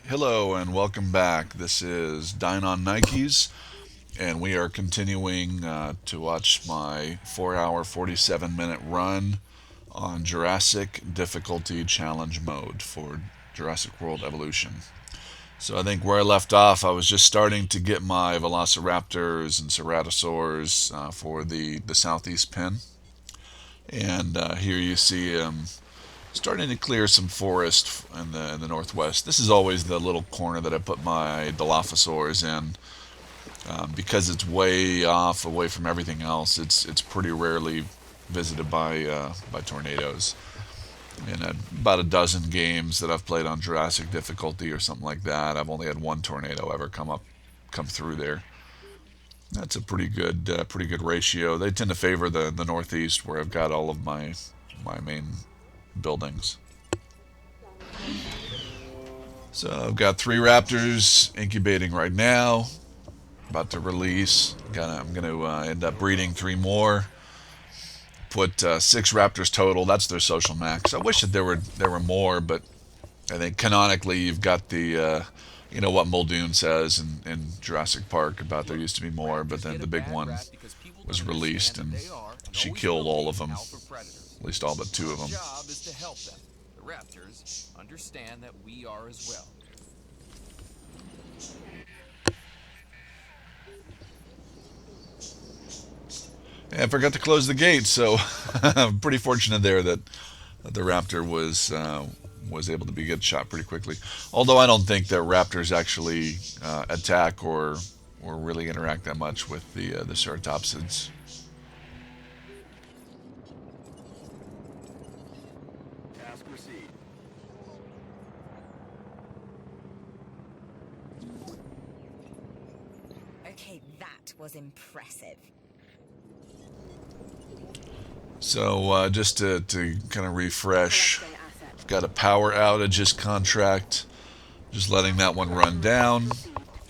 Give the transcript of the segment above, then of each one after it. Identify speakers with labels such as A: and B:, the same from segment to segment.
A: Hello and welcome back. This is Dine on Nikes, and we are continuing to watch my 4-hour, 47-minute run on Jurassic difficulty challenge mode for Jurassic World Evolution. So I think where I left off, I was just starting to get my Velociraptors and Ceratosaurs for the southeast pen, and here you see starting to clear some forest in the northwest. This is always the little corner that I put my Dilophosaurs in. Because it's way off away from everything else, it's pretty rarely visited by tornadoes. In about a dozen games that I've played on Jurassic difficulty or something like that, I've only had one tornado ever come through there. That's a pretty good ratio. They tend to favor the northeast, where I've got all of my main buildings. So I've got 3 raptors incubating right now, about to release. I'm going to end up breeding 3 more. Put 6 raptors total. That's their social max. I wish that there were more, but I think canonically you've got the what Muldoon says in Jurassic Park about there used to be more, but then the big one was released and she killed all of them, at least all but 2 of them.
B: Job is to help them. The raptors understand that we are as well.
A: And I forgot to close the gate, so I'm pretty fortunate there that the raptor was able to be get shot pretty quickly. Although I don't think that raptors actually attack or really interact that much with the ceratopsids.
C: Task received.
D: Okay, that was impressive.
A: So just to kind of refresh, I've got a power outages contract, just letting that one run down,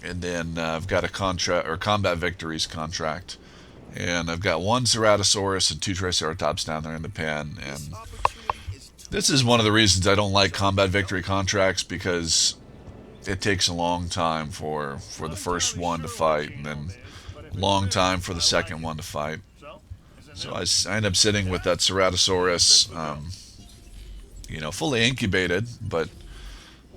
A: and then I've got a contract or combat victories contract, and I've got 1 Ceratosaurus and 2 Triceratops down there in the pen, and this is one of the reasons I don't like combat victory contracts, because it takes a long time for the first one to fight, and then a long time for the second one to fight. So I end up sitting with that Ceratosaurus, fully incubated, but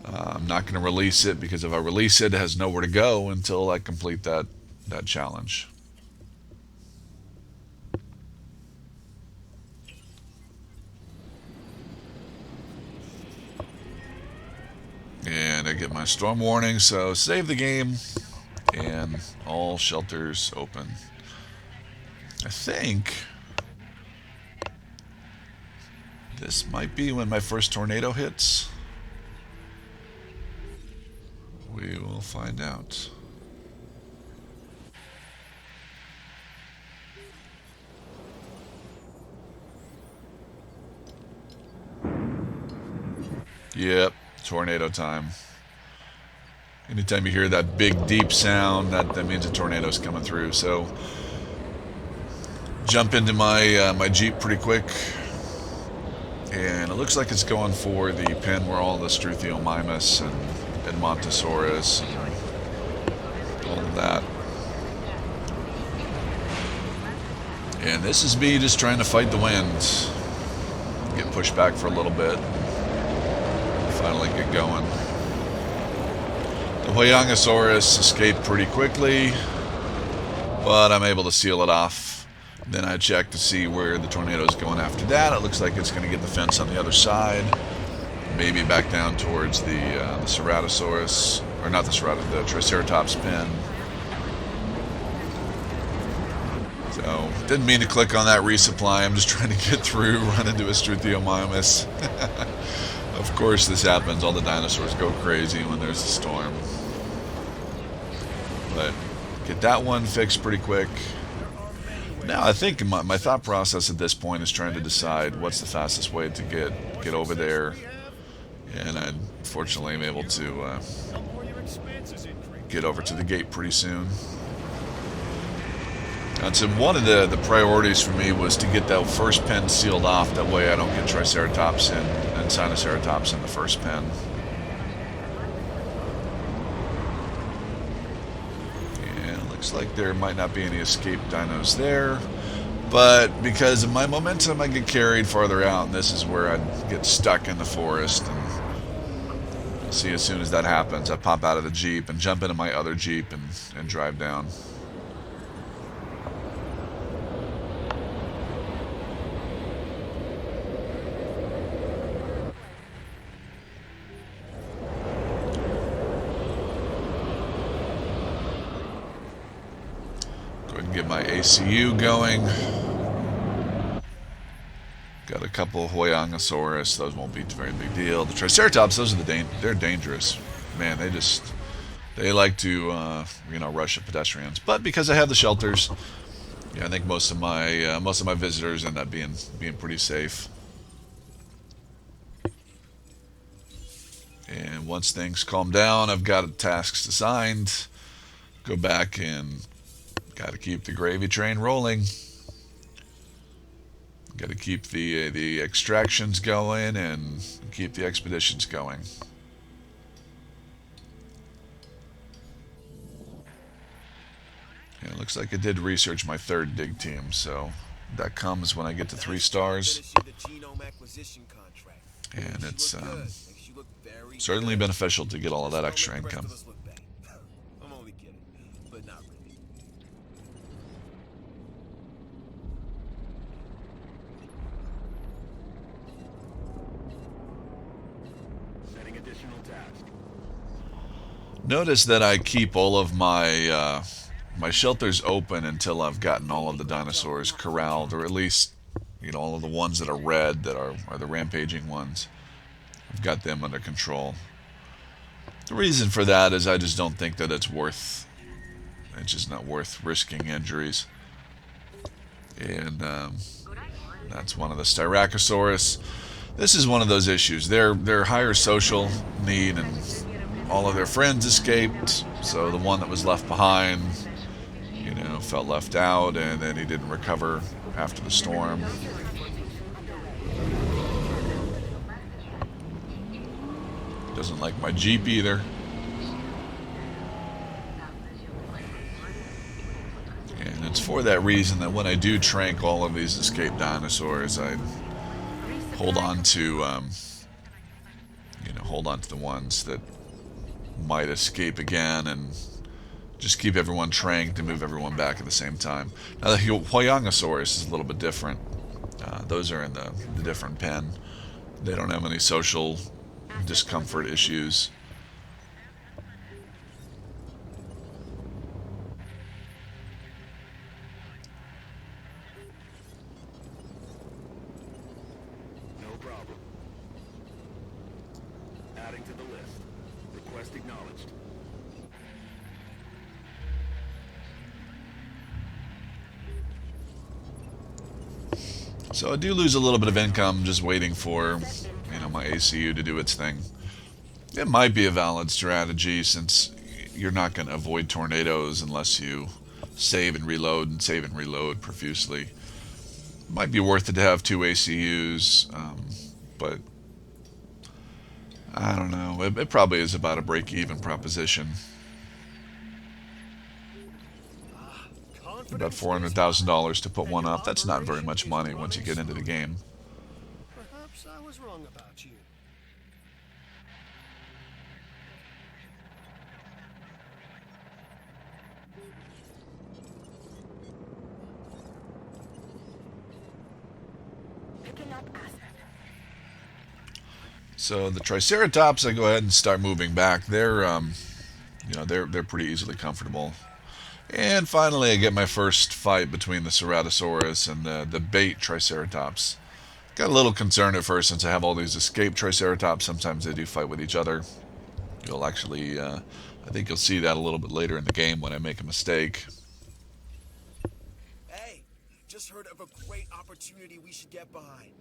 A: I'm not going to release it, because if I release it, it has nowhere to go until I complete that challenge. And I get my storm warning, so save the game, and all shelters open. I think this might be when my first tornado hits. We will find out. Yep, tornado time. Anytime you hear that big, deep sound, that means a tornado's coming through. So jump into my Jeep pretty quick, and it looks like it's going for the pen where all the Struthiomimus and Montosaurus and all of that. And this is me just trying to fight the wind, get pushed back for a little bit, finally get going. The Huyangosaurus escaped pretty quickly, but I'm able to seal it off. Then I check to see where the tornado is going after that. It looks like it's going to get the fence on the other side, maybe back down towards the Ceratosaurus, or not the Ceratosaurus, the Triceratops pen. So, didn't mean to click on that resupply. I'm just trying to get through, run into a Struthiomimus. Of course this happens. All the dinosaurs go crazy when there's a storm. But get that one fixed pretty quick. Now I think my thought process at this point is trying to decide what's the fastest way to get over there. And I fortunately am able to get over to the gate pretty soon. And so one of the priorities for me was to get that first pen sealed off. That way I don't get Triceratops and Sinoceratops in the first pen. Looks like there might not be any escape dinos there. But because of my momentum, I get carried farther out, and this is where I'd get stuck in the forest. And you'll see as soon as that happens, I pop out of the Jeep and jump into my other Jeep and drive down. Go ahead and get my ACU going. Got a couple of Hoyangosaurus. Those won't be a very big deal. The Triceratops, those are they're dangerous. Man, they like to rush at pedestrians. But because I have the shelters, yeah, I think most of my visitors end up being pretty safe. And once things calm down, I've got tasks assigned. Go back and got to keep the gravy train rolling. Got to keep the extractions going and keep the expeditions going. And it looks like I did research my third dig team, so that comes when I get to 3 stars. And it's certainly beneficial to get all of that extra income.
C: I'm only kidding, but not really. Setting additional task.
A: Notice that I keep all of my my shelters open until I've gotten all of the dinosaurs corralled, or at least all of the ones that are red that are the rampaging ones. I've got them under control. The reason for that is I just don't think that it's just not worth risking injuries. And that's one of the Styracosaurus. This is one of those issues. They're higher social need, and all of their friends escaped. So the one that was left behind, felt left out, and then he didn't recover after the storm. Doesn't like my Jeep either. And it's for that reason that when I do trank all of these escaped dinosaurs, I hold on to the ones that might escape again, and just keep everyone tranked and move everyone back at the same time. Now the Hoyangosaurus is a little bit different. Those are in the different pen. They don't have any social discomfort issues.
C: No problem. Adding to the list. Request acknowledged.
A: So I do lose a little bit of income just waiting for, my ACU to do its thing. It might be a valid strategy since you're not going to avoid tornadoes unless you save and reload profusely. It might be worth it to have 2 ACUs, but I don't know. It probably is about a break-even proposition. About $400,000 to put one up. That's not very much money once you get into the game.
C: Perhaps I was wrong about you.
D: Picking up asset.
A: So the Triceratops, I go ahead and start moving back. They're pretty easily comfortable. And finally, I get my first fight between the Ceratosaurus and the bait Triceratops. Got a little concerned at first since I have all these escaped Triceratops. Sometimes they do fight with each other. You'll actually, I think you'll see that a little bit later in the game when I make a mistake.
C: Hey, just heard of a great opportunity we should get behind.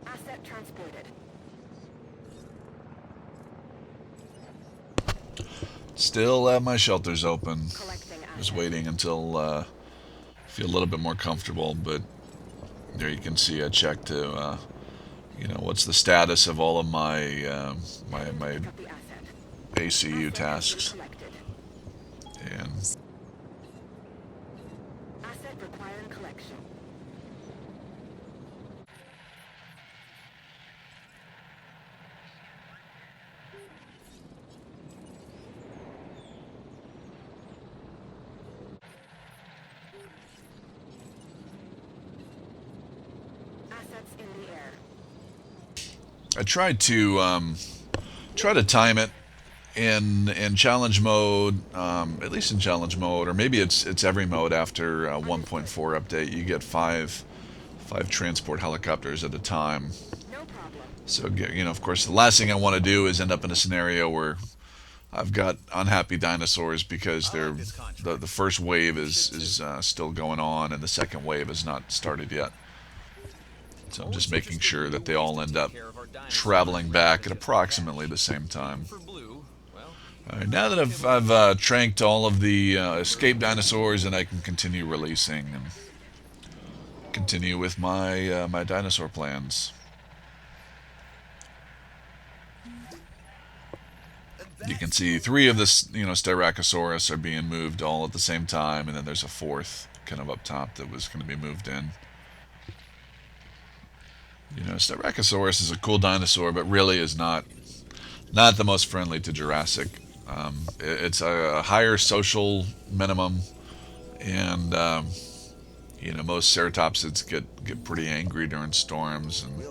D: Asset transported.
A: Still have my shelters open.
D: Collecting asset.
A: Just waiting until I feel a little bit more comfortable. But there you can see I checked what's the status of all of my
D: Pick up the asset.
A: ACU
D: Asset
A: tasks.
D: collected.
A: And
D: Asset requiring collection. Assets in the air.
A: I try to time it in challenge mode, at least in challenge mode, or maybe it's every mode after 1.4 update. You get five transport helicopters at a time.
D: No problem.
A: So of course, the last thing I want to do is end up in a scenario where I've got unhappy dinosaurs because the first wave is still going on and the second wave has not started yet. So I'm just making sure that they all end up traveling back at approximately the same time.
B: For blue, well,
A: All right, now that I've tranked all of the escaped dinosaurs, and I can continue releasing and continue with my my dinosaur plans. You can see three of the Styracosaurus are being moved all at the same time, and then there's a fourth kind of up top that was going to be moved in. Styracosaurus is a cool dinosaur, but really is not the most friendly to Jurassic. It's a higher social minimum, and most ceratopsids get pretty angry during storms, and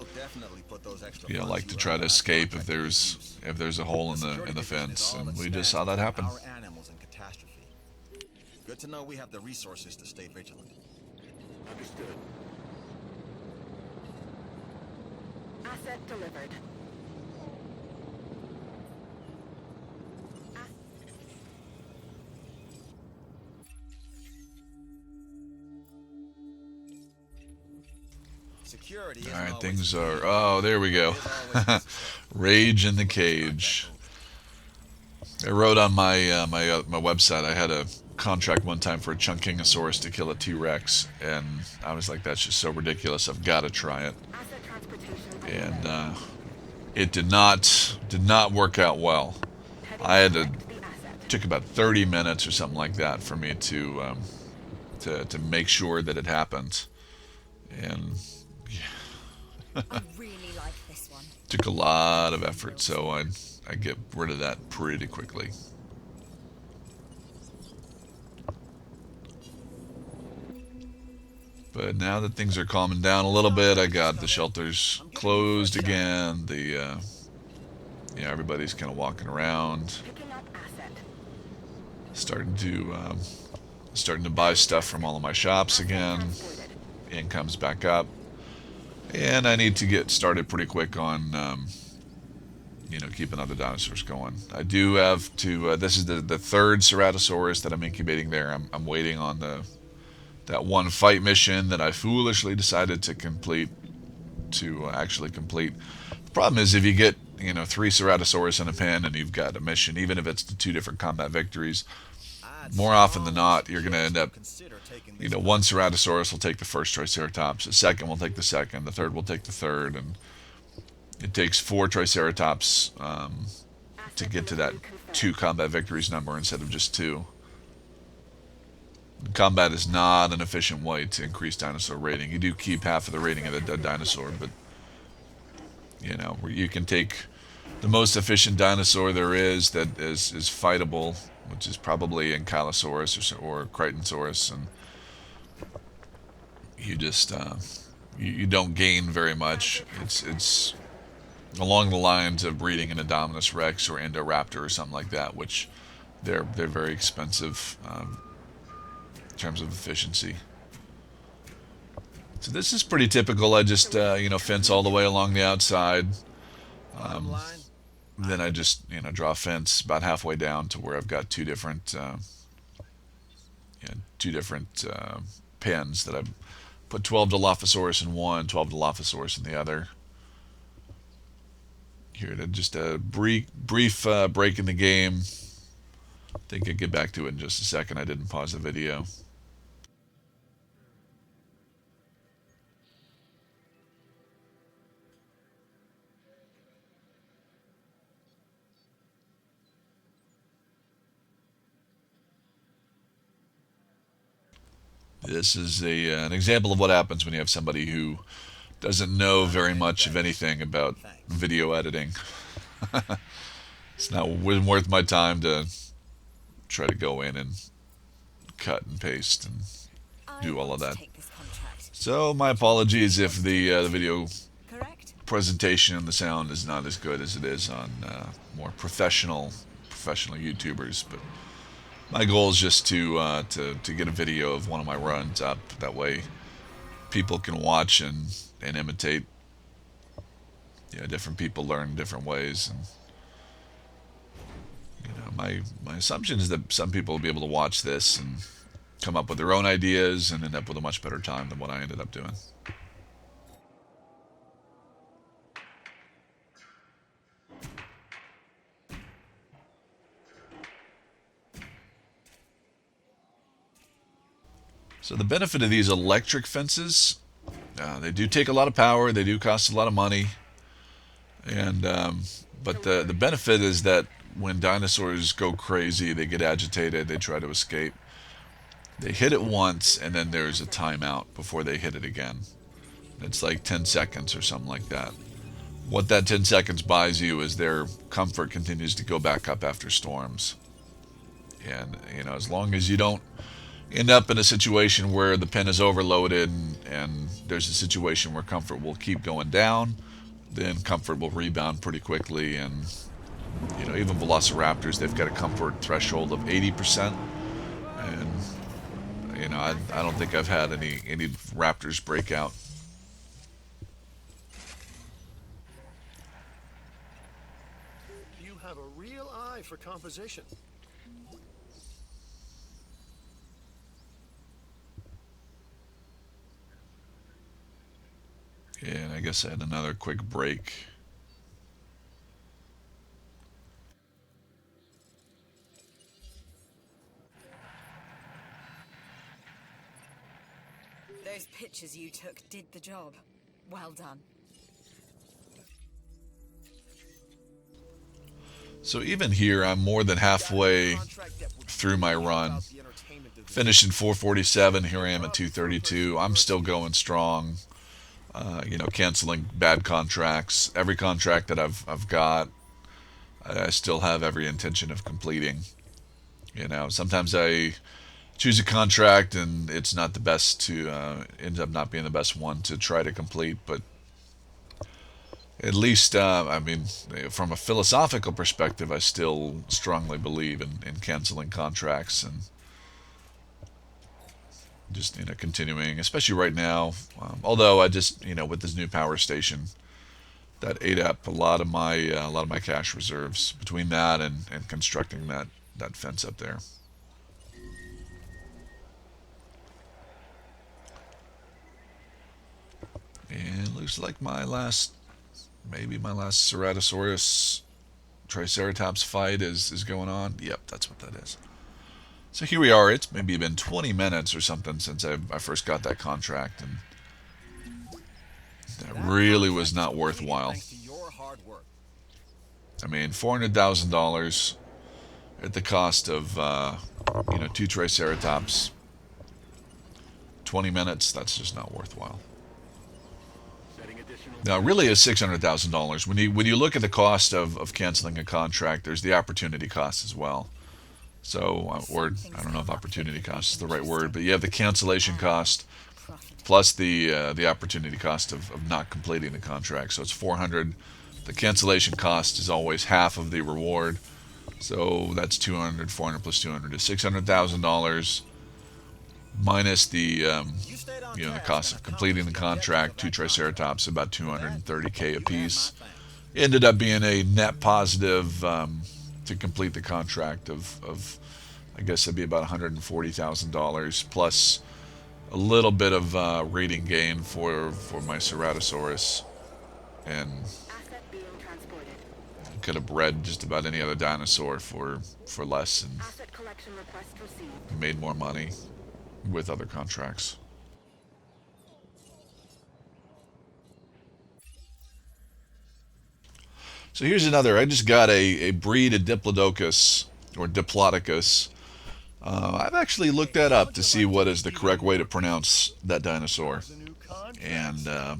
A: like to try to escape if there's a hole in the fence, and we just saw that happen.
C: Our animals in catastrophe. Good to know we have the resources to stay vigilant. Understood.
D: Asset delivered.
C: Security
A: All
C: isn't
A: right,
C: always
A: things
C: easy.
A: are. Oh, there we go. Rage in the cage. I wrote on my website. I had a contract one time for a Chunkingosaurus to kill a T-Rex, and I was like, that's just so ridiculous. I've got to try it,
D: Asset transportation
A: and
D: underway.
A: it did not work out well.
D: Heading
A: I had to
D: collect the asset.
A: took about 30 minutes or something like that for me to make sure that it happened, and
E: I really like this one.
A: took a lot of effort. So I get rid of that pretty quickly. But now that things are calming down a little bit, I got the shelters closed again. Everybody's kind of walking around,
D: Picking up asset.
A: starting to buy stuff from all of my shops
D: Asset
A: again.
D: transported.
A: Income's back up, and I need to get started pretty quick on keeping other dinosaurs going. I do have to. This is the third Ceratosaurus that I'm incubating there. I'm waiting on that one fight mission that I foolishly decided to complete to actually complete. The problem is if you get three Ceratosaurus in a pen and you've got a mission, even if it's the two different combat victories, more often than not you're going to end up. One Ceratosaurus will take the first Triceratops, the second will take the second, the third will take the third, and it takes four Triceratops to
D: Asset
A: get to that
D: delivery confirmed.
A: two combat victories number instead of just two. Combat is not an efficient way to increase dinosaur rating. You do keep half of the rating of the dead dinosaur, but where you can take the most efficient dinosaur there is that is fightable, which is probably Ankylosaurus or Crichtonsaurus, and you just you don't gain very much. It's along the lines of breeding an Indominus Rex or Indoraptor or something like that, which they're very expensive in terms of efficiency. So this is pretty typical. I just fence all the way along the outside.
C: Bottom line,
A: Then I just draw a fence about halfway down to where I've got two different pens that I put 12 Dilophosaurus in one, 12 Dilophosaurus in the other. Here to just a brief break in the game. I think I'll get back to it in just a second. I didn't pause the video. This is an example of what happens when you have somebody who doesn't know very much of anything about video editing. It's not worth my time to try to go in and cut and paste and
E: I
A: do all
E: want
A: of
E: to
A: that.
E: take this contract.
A: So my apologies if the video
E: Correct?
A: presentation and the sound is not as good as it is on more professional YouTubers. But my goal is just to get a video of one of my runs up. That way, people can watch and imitate. Different people learn different ways, and my assumption is that some people will be able to watch this and come up with their own ideas and end up with a much better time than what I ended up doing. So the benefit of these electric fences, they do take a lot of power, they do cost a lot of money, and but the benefit is that when dinosaurs go crazy, they get agitated, they try to escape. They hit it once, and then there's a timeout before they hit it again. It's like 10 seconds or something like that. What that 10 seconds buys you is their comfort continues to go back up after storms. And, as long as you don't end up in a situation where the pen is overloaded and there's a situation where comfort will keep going down, then comfort will rebound pretty quickly. And, even velociraptors, they've got a comfort threshold of 80%. And, I don't think I've had any raptors break out.
F: You have a real eye for composition.
A: And I guess I had another quick break.
E: Those pictures you took did the job. Well done.
A: So even here, I'm more than halfway through my run. Finished in 447. Here I am at 232. I'm still going strong. Canceling bad contracts. Every contract that I've got, I still have every intention of completing. Sometimes I choose a contract and it's not the best to ends up not being the best one to try to complete, but at least from a philosophical perspective, I still strongly believe in canceling contracts and just continuing, especially right now. Although I just with this new power station, that ate up a lot of my cash reserves between that and constructing that fence up there. And looks like maybe my last Ceratosaurus Triceratops fight is going on. Yep, that's what that is. So here we are. It's maybe been 20 minutes or something since I first got that contract, and that really was not worthwhile.
C: Thanks to your hard work.
A: I mean, $400,000 at the cost of 2 Triceratops. 20 minutes. That's just not worthwhile. Now, really, is $600,000. When you look at the cost of canceling a contract, there's the opportunity cost as well. So, or I don't know if opportunity cost is the right word, but you have the cancellation cost plus the opportunity cost of not completing the contract. So it's 400. The cancellation cost is always half of the reward. So that's 200. 400 plus 200 is $600,000 minus the the cost of completing the contract. 2 Triceratops, about $230K a piece. Ended up being a net positive to complete the contract of I guess it'd be about $140,000 plus a little bit of rating gain for my Ceratosaurus, and
D: Asset being transported.
A: could have bred just about any other dinosaur for less and
D: Asset collection request received.
A: made more money with other contracts. So here's another. I just got a breed of Diplodocus or Diplodocus. I've actually looked that up to see what is the correct way to pronounce that dinosaur.
F: There's a new contract,
A: And
F: huh?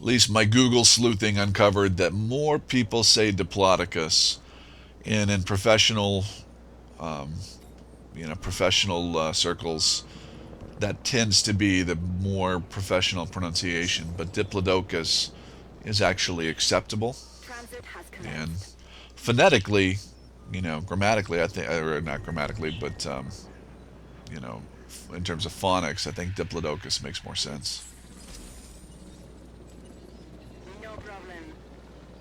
A: at least my Google sleuthing uncovered that more people say Diplodocus in professional, um, professional circles. That tends to be the more professional pronunciation, but Diplodocus is actually acceptable.
D: Transit has
A: And
D: commenced.
A: phonetically, grammatically, I think, or not grammatically, but you know, in terms of phonics, I think Diplodocus makes more sense.
D: No problem.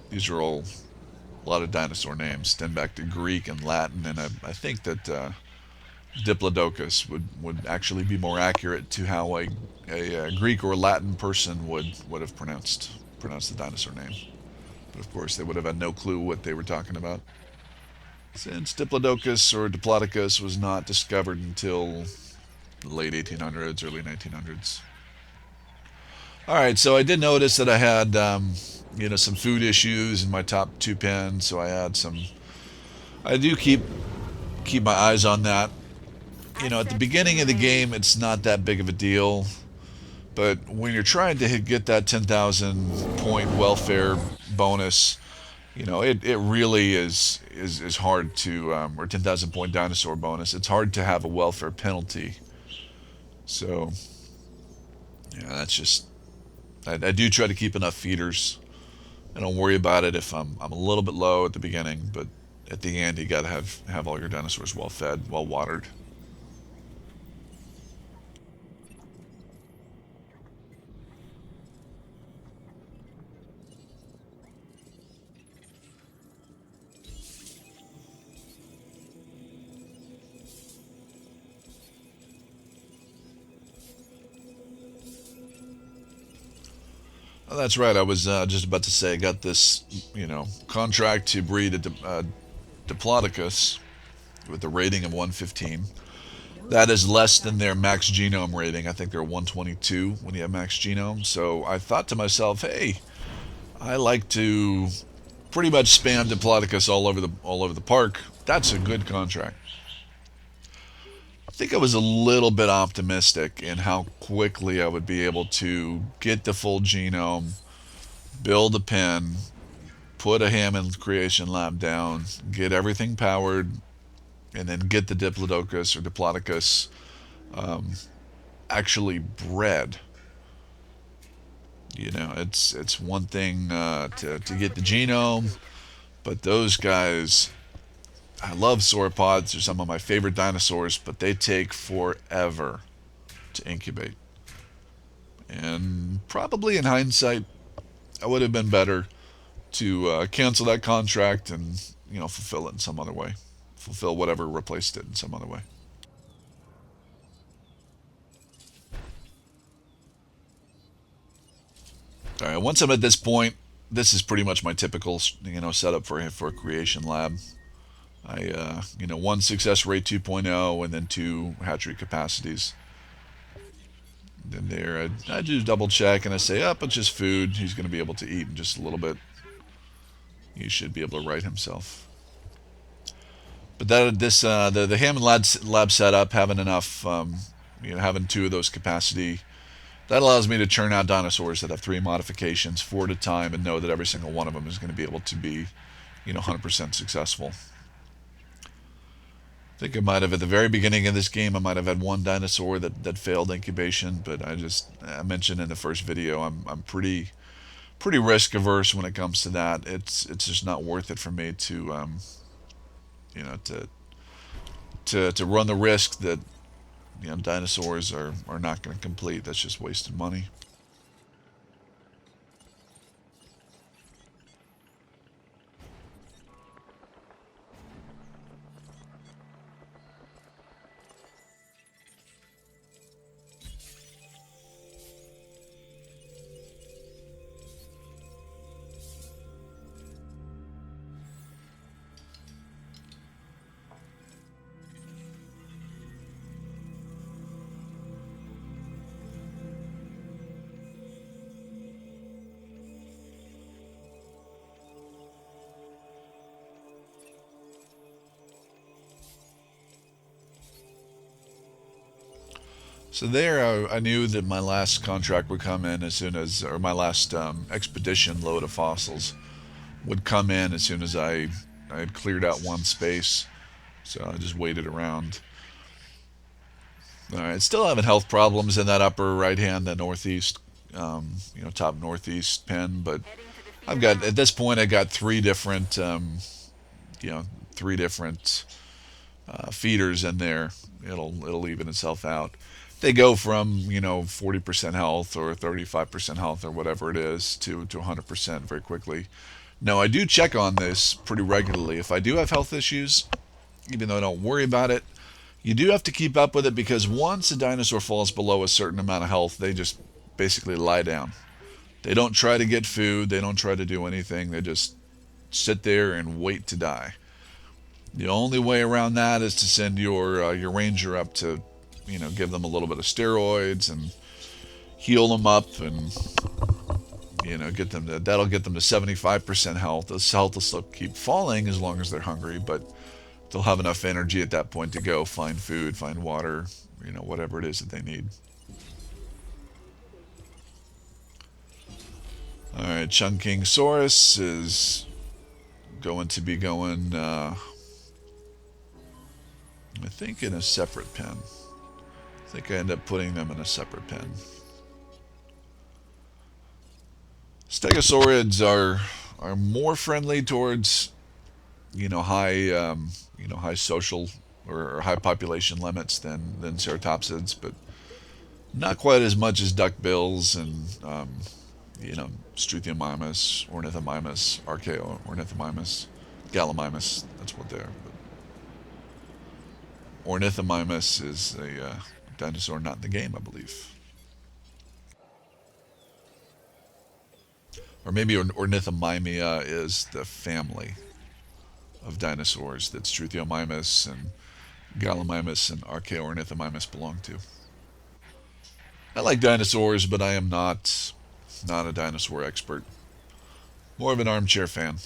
A: These are all a lot of dinosaur names, stem back to Greek and Latin, and I think that Diplodocus would actually be more accurate to how a Greek or Latin person would have pronounced the dinosaur name. But of course, they would have had no clue what they were talking about, since Diplodocus or Diplodocus was not discovered until the late 1800s, early 1900s. All right, so I did notice that I had some food issues in my top two pens, so I had some. I do keep my eyes on that. At the
D: Asset
A: beginning
D: being
A: of the
D: readied.
A: game, it's not that big of a deal. But when you're trying to get that 10,000 point welfare bonus, it really is hard to, or 10,000 point dinosaur bonus, it's hard to have a welfare penalty. So, that's just, I do try to keep enough feeders. I don't worry about it if I'm a little bit low at the beginning, but at the end, you got to have all your dinosaurs well fed, well watered. Oh, that's right. I was just about to say I got this, contract to breed a Diplodocus with a rating of 115. That is less than their max genome rating. I think they're 122 when you have max genome. So I thought to myself, hey, I like to pretty much spam Diplodocus all over the park. That's a good contract. I think I was a little bit optimistic in how quickly I would be able to get the full genome, build a pen, put a Hammond creation lab down, get everything powered, and then get the Diplodocus or Diplodocus um, actually bred. It's one thing to
D: Asset
A: get the
D: transportation
A: genome,
D: complete.
A: but those guys, I love sauropods. They're some of my favorite dinosaurs, but they take forever to incubate. And probably in hindsight, I would have been better to cancel that contract and fulfill it in some other way, fulfill whatever replaced it in some other way. All right, once I'm at this point, this is pretty much my typical setup for a creation lab. I one success rate 2.0 and then two hatchery capacities. Then there, I do double check and I say, up, it's just food. He's going to be able to eat in just a little bit. He should be able to right himself. But the Hammond lab setup, having enough, having two of those capacity, that allows me to churn out dinosaurs that have three modifications, four at a time, and know that every single one of them is going to be able to be, 100% successful. I think I might have at the very beginning of this game, I might have had one dinosaur that failed incubation, but I mentioned in the first video, I'm pretty risk averse when it comes to that. It's just not worth it for me to you know to to run the risk that dinosaurs are not going to complete. That's just wasted money. So there, I knew that my last contract would come in as soon as, or my last expedition load of fossils would come in as soon as I had cleared out one space. So I just waited around. All right, still having health problems in that upper right hand, the northeast, top northeast pen. But
D: Heading to the
A: I've
D: field
A: got
D: now.
A: at this point I got you know, three different feeders in there. It'll even itself out. They go from 40% health or 35% health or whatever it is to 100% very quickly. No, I do check on this pretty regularly. If I do have health issues, even though I don't worry about it, you do have to keep up with it because once a dinosaur falls below a certain amount of health, they just basically lie down. They don't try to get food, they don't try to do anything, they just sit there and wait to die. The only way around that is to send your ranger up to, give them a little bit of steroids and heal them up and get them that'll get them to 75% health. The health will still keep falling as long as they're hungry, but they'll have enough energy at that point to go find food, find water, whatever it is that they need. All right, Chunking Saurus is going to be going, I think, in a separate pen. I think I end up putting them in a separate pen. Stegosaurids are more friendly towards high social or high population limits than ceratopsids, but not quite as much as duckbills and Struthiomimus, Ornithomimus, Archaeornithomimus, Gallimimus. That's what they're. But Ornithomimus is a dinosaur not in the game, I believe. Or maybe Ornithomimia is the family of dinosaurs that Struthiomimus and Gallimimus and Archaeornithomimus belong to. I like dinosaurs, but I am not a dinosaur expert. More of an armchair fan.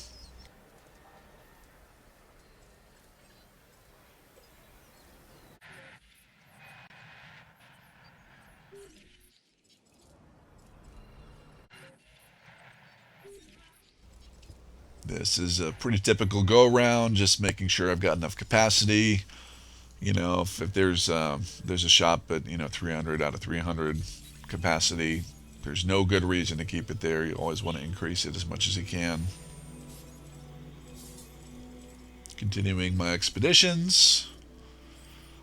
A: This is a pretty typical go around, just making sure I've got enough capacity. If there's a shop at 300 out of 300 capacity, there's no good reason to keep it there. You always want to increase it as much as you can. Continuing my expeditions.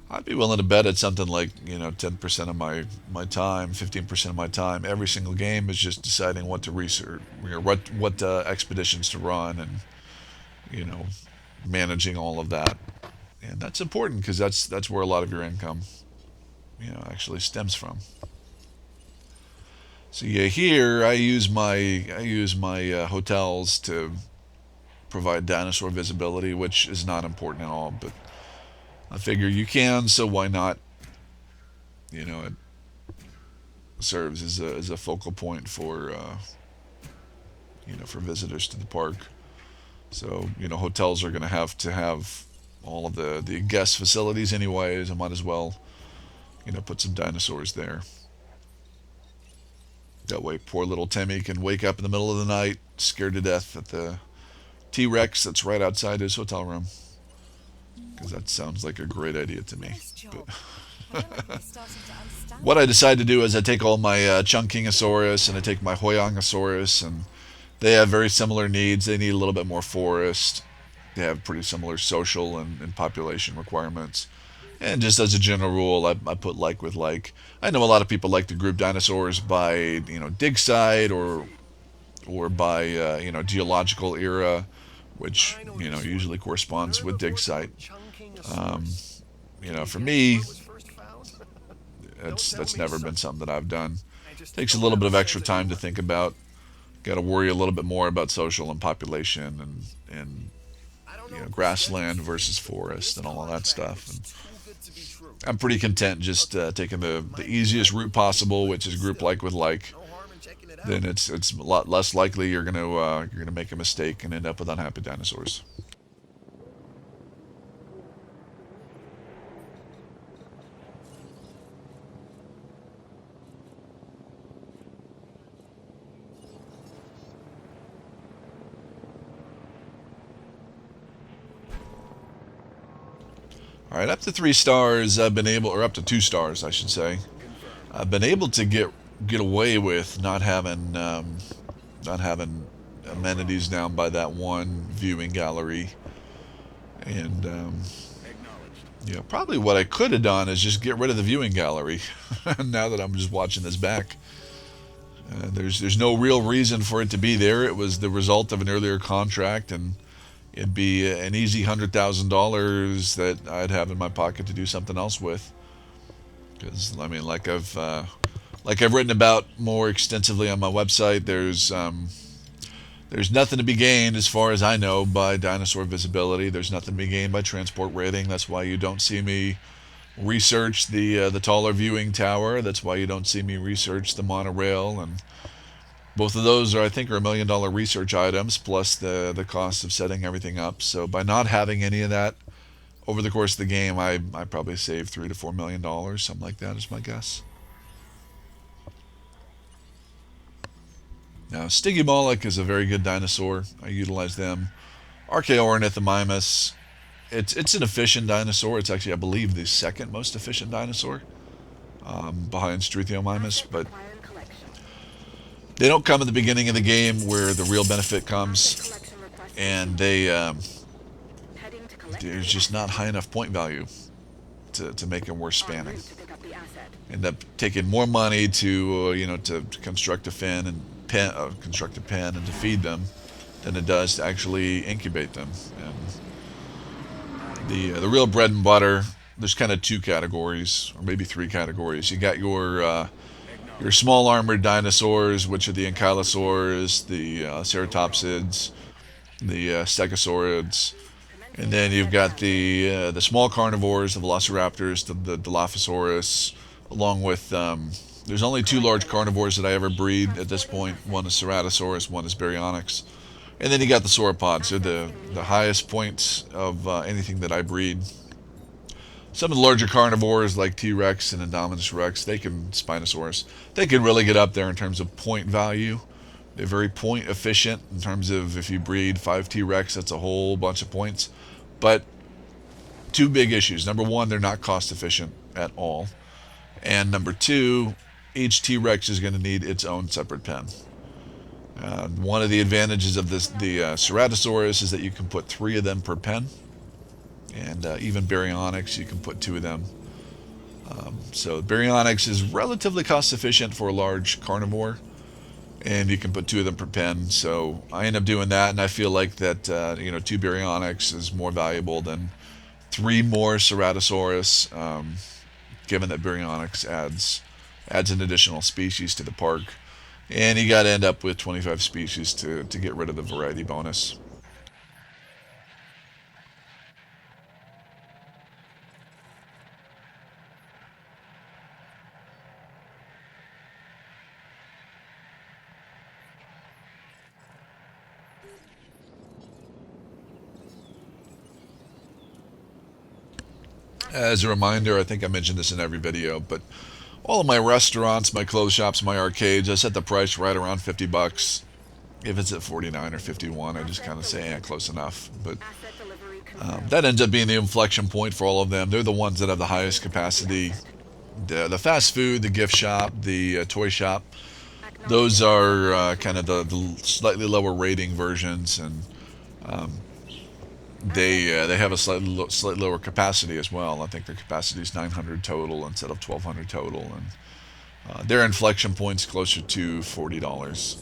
A: I'd be willing to bet at something like 10% of my time, 15% of my time. Every single game is just deciding what to research, or what expeditions to run, and you know managing all of that. And that's important because that's where a lot of your income actually stems from. So yeah, here I use my hotels to provide dinosaur visibility, which is not important at all, but I figure you can, so why not? It serves as a focal point for visitors to the park. So hotels are going to have all of the guest facilities anyways. I might as well put some dinosaurs there. That way, poor little Timmy can wake up in the middle of the night, scared to death at the T-Rex that's right outside his hotel room. Because that sounds like a great idea to me.
E: Nice
A: But
E: job. I don't think we're starting to understand.
A: what I decide to do is I take all my Chunkingosaurus and I take my Hoyangosaurus, and they have very similar needs. They need a little bit more forest. They have pretty similar social and population requirements. And just as a general rule, I put like with like. I know a lot of people like to group dinosaurs by dig site or by geological era, which usually corresponds with dig site. Um, for me, that's never been something that I've done. Takes a little bit of extra time to think about. Got to worry a little bit more about social and population and grassland versus forest and all of that stuff. And I'm pretty content just taking the easiest route possible, which is group like with like. Then it's a lot less likely you're gonna make a mistake and end up with unhappy dinosaurs. All right, up to 3 stars, I've been able, or up to 2 stars, I should say. I've been able to get away with not having amenities down by that one viewing gallery, and yeah, probably what I could have done is just get rid of the viewing gallery. Now that I'm just watching this back, there's no real reason for it to be there. It was the result of an earlier contract, and it'd be an easy $100,000 that I'd have in my pocket to do something else with. Because I mean, like I've written about more extensively on my website, there's nothing to be gained, as far as I know, by dinosaur visibility. There's nothing to be gained by transport rating. That's why you don't see me research the taller viewing tower. That's why you don't see me research the monorail, and both of those are, I think, are $1 million research items, plus the cost of setting everything up. So by not having any of that over the course of the game, I probably saved $3 to $4 million, something like that is my guess. Now, Stygimoloch is a very good dinosaur. I utilize them. Archaeornithomimus, it's an efficient dinosaur. It's actually, I believe, the second most efficient dinosaur, behind Struthiomimus,
D: Asset
A: but
D: requiring collection.
A: they don't come at the beginning of the game where the real benefit comes,
D: Asset collection request
A: and
D: received. Heading to collect
A: there's
D: the
A: just not
D: asset.
A: high enough point value to make them worth
D: En
A: spanning.
D: route to pick up the asset.
A: End up taking more money to to construct a fin and construct a pen and to feed them than it does to actually incubate them. And the real bread and butter, there's kind of 2 categories, or maybe 3 categories. You got your small armored dinosaurs, which are the ankylosaurs, the ceratopsids, the stegosaurids, and then you've got the small carnivores, the velociraptors, the Dilophosaurus, along with there's only 2 large carnivores that I ever breed at this point. One is Ceratosaurus, one is Baryonyx, and then you got the sauropods. They're the highest points of anything that I breed. Some of the larger carnivores like T-Rex and Indominus Rex, Spinosaurus, they can really get up there in terms of point value. They're very point efficient in terms of, if you breed 5 T-Rex, that's a whole bunch of points. But 2 big issues. Number one, they're not cost efficient at all. And number two, each T-Rex is going to need its own separate pen. One of the advantages of the Ceratosaurus is that you can put 3 of them per pen. And even Baryonyx, you can put 2 of them. So Baryonyx is relatively cost efficient for a large carnivore, and you can put 2 of them per pen. So I end up doing that, and I feel like that 2 Baryonyx is more valuable than 3 more Ceratosaurus, given that Baryonyx adds an additional species to the park, and you got to end up with 25 species to get rid of the variety bonus. As a reminder, I think I mentioned this in every video, but all of my restaurants, my clothes shops, my arcades, I set the price right around $50. If it's at 49 or 51, I just kind of say, close enough. But
D: Asset delivery confirmed.
A: that ends up being the inflection point for all of them. They're the ones that have the highest capacity. The fast food, the gift shop, the toy shop, those are kind of the slightly lower rating versions, and they have a slightly lower capacity as well. I think their capacity is 900 total instead of 1,200 total, and their inflection point's closer to $40.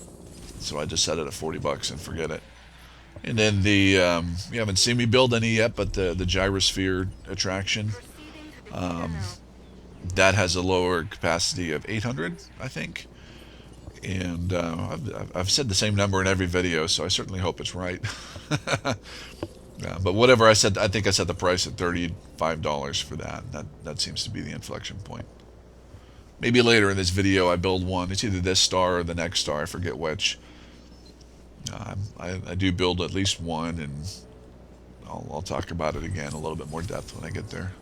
A: So I just set it at $40 and forget it. And then you haven't seen me build any yet, but the gyrosphere attraction,
D: Proceeding to the demo.
A: that has a lower capacity of 800, I think. And I've said the same number in every video, so I certainly hope it's right. But whatever I said, I think I set the price at $35 for that. That seems to be the inflection point. Maybe later in this video I build one. It's either this star or the next star. I forget which. I do build at least one, and I'll talk about it again a little bit more depth when I get there.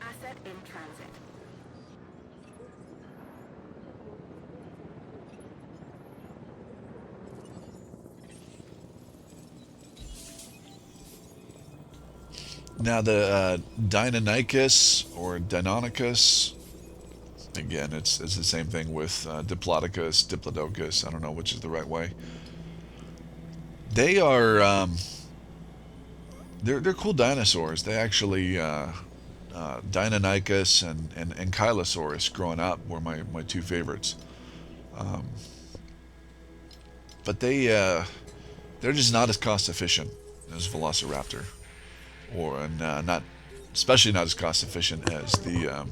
D: Asset in transit.
A: Now the Deinonychus or Deinonychus, again, it's the same thing with Diplodocus, Diplodocus. I don't know which is the right way. They are they're cool dinosaurs. They actually Deinonychus and Ankylosaurus growing up were my two favorites. Um, but they're just not as cost efficient as Velociraptor, or not especially not as cost efficient as the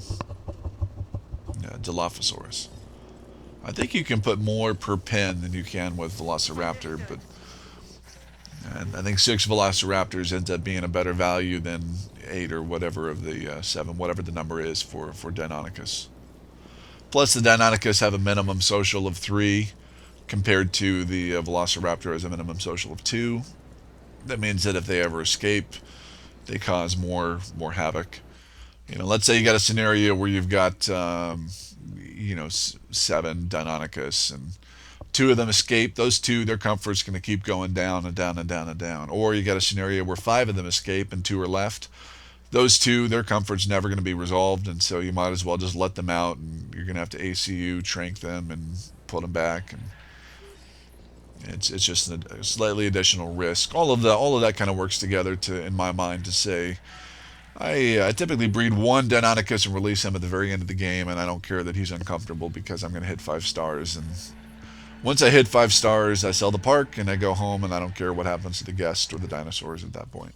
A: Dilophosaurus. I think you can put more per pen than you can with Velociraptor, but and I think 6 Velociraptors ends up being a better value than 8 or whatever of the 7, whatever the number is for Deinonychus. Plus, the Deinonychus have a minimum social of 3 compared to the Velociraptor has a minimum social of 2. That means that if they ever escape, they cause more havoc. Let's say you got a scenario where you've got 7 Deinonychus and 2 of them escape. Those 2, their comfort's going to keep going down and down and down and down. Or you got a scenario where 5 of them escape and 2 are left. Those 2, their comfort's never going to be resolved, and so you might as well just let them out, and you're going to have to ACU, trank them, and put them back. And it's just a slightly additional risk. All of that kind of works together to, in my mind, to say I typically breed 1 Deinonychus and release him at the very end of the game, and I don't care that he's uncomfortable because I'm going to hit 5 stars. And once I hit 5 stars, I sell the park and I go home, and I don't care what happens to the guests or the dinosaurs at that point.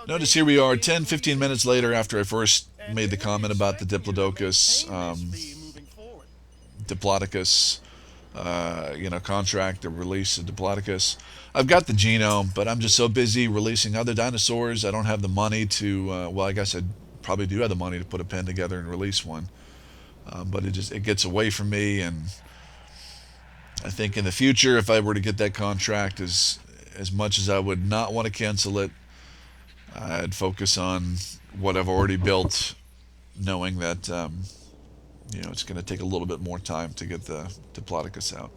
A: Notice here we are 10, 15 minutes later after I first made the comment about the Diplodocus, Diplodocus, contract to release a Diplodocus. I've got the genome, but I'm just so busy releasing other dinosaurs. I don't have the money to, I guess I probably do have the money to put a pen together and release one. But it gets away from me, and I think in the future, if I were to get that contract, as much as I would not want to cancel it, I'd focus on what I've already built, knowing that it's going to take a little bit more time to get the Diplodocus out.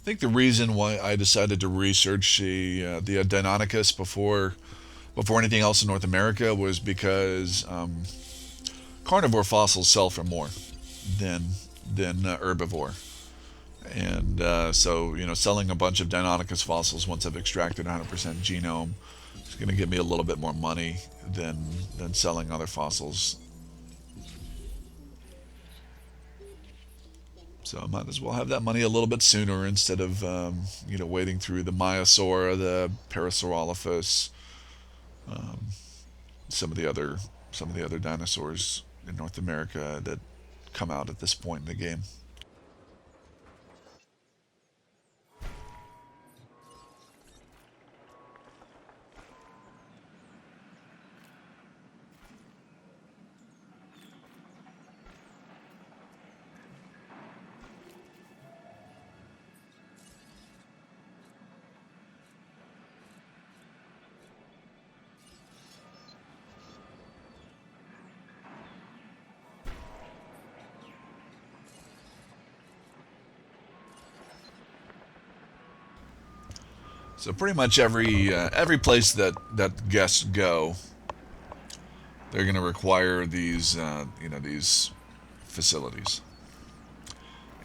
A: I think the reason why I decided to research the Deinonychus before anything else in North America was because carnivore fossils sell for more than herbivore, and so selling a bunch of Deinonychus fossils once I've extracted 100% genome is going to give me a little bit more money than selling other fossils. So I might as well have that money a little bit sooner instead of waiting through the Maiasaura, the Parasaurolophus, some of the other dinosaurs in North America that come out at this point in the game. So pretty much every place that guests go, they're going to require these these facilities,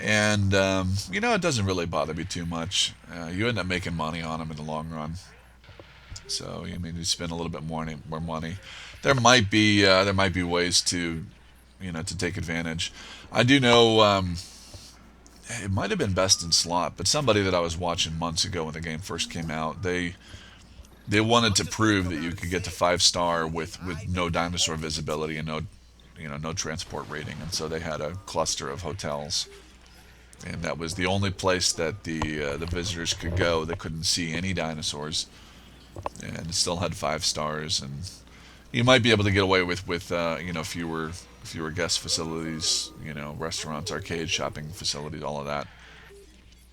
A: and it doesn't really bother me too much. You end up making money on them in the long run. So you spend a little bit more money. There might be ways to to take advantage. I do know. It might have been Best in Slot, but somebody that I was watching months ago when the game first came out, they wanted to prove that you could get to 5-star with no dinosaur visibility and no transport rating, and so they had a cluster of hotels and that was the only place that the visitors could go. They couldn't see any dinosaurs, and it still had 5 stars. And you might be able to get away with fewer guest facilities, restaurants, arcades, shopping facilities, all of that.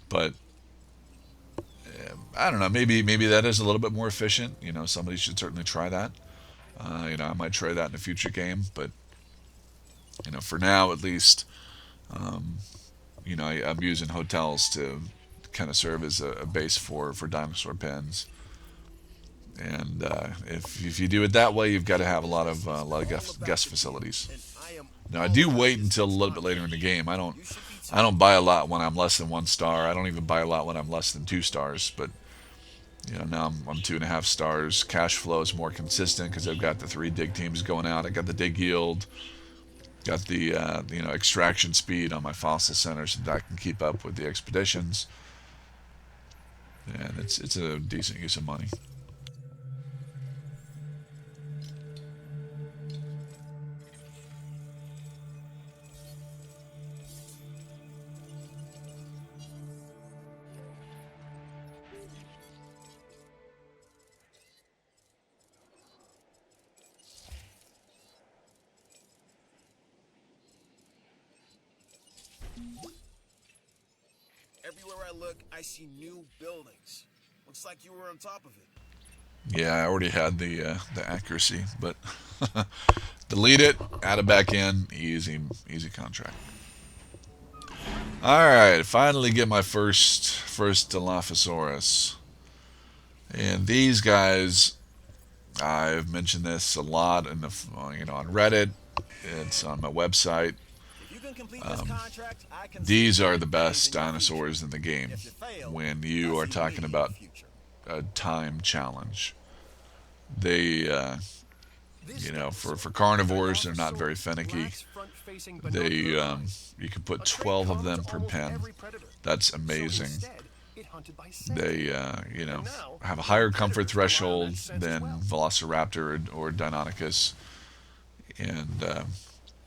A: But I don't know. Maybe that is a little bit more efficient. Somebody should certainly try that. I might try that in a future game, but for now at least, I'm using hotels to kind of serve as a base for dinosaur pens. And if you do it that way, you've got to have a lot of guest facilities.
F: And I am
A: Now I
F: all
A: do wait
F: about
A: until a little bit later in the game. I don't buy a lot when I'm less than 1 star. I don't even buy a lot when I'm less than 2 stars. But now I'm 2.5 stars. Cash flow is more consistent because I've got the 3 dig teams going out. I got the dig yield, got the extraction speed on my fossil centers so that I can keep up with the expeditions, and it's a decent use of money.
C: Everywhere I look, I see new buildings. Looks like you were on top of it.
A: Yeah, I already had the accuracy, but delete it, add it back in, easy contract. All right, finally get my first Dilophosaurus, and these guys, I've mentioned this a lot on Reddit. It's on my website.
C: If you can complete this contract, I can
A: These are the
C: see
A: best
C: everything in the
A: dinosaurs
C: future.
A: in the game
C: If you fail,
A: when you
C: I'll
A: are
C: see
A: talking
C: me in
A: about
C: the future.
A: a time challenge. They,
F: this
A: for carnivores, they're not very finicky.
F: lacks front-facing
A: They,
F: binocular eyes,
A: you can
F: a
A: put
F: trait
A: 12 of
F: common
A: them
F: to
A: per
F: almost
A: pen.
F: every predator.
A: That's
F: So
A: amazing.
F: instead, it hunted by scent.
A: They,
F: now,
A: have a higher comfort
F: predators rely on
A: threshold
F: that scent as
A: than
F: well.
A: Velociraptor or Deinonychus, and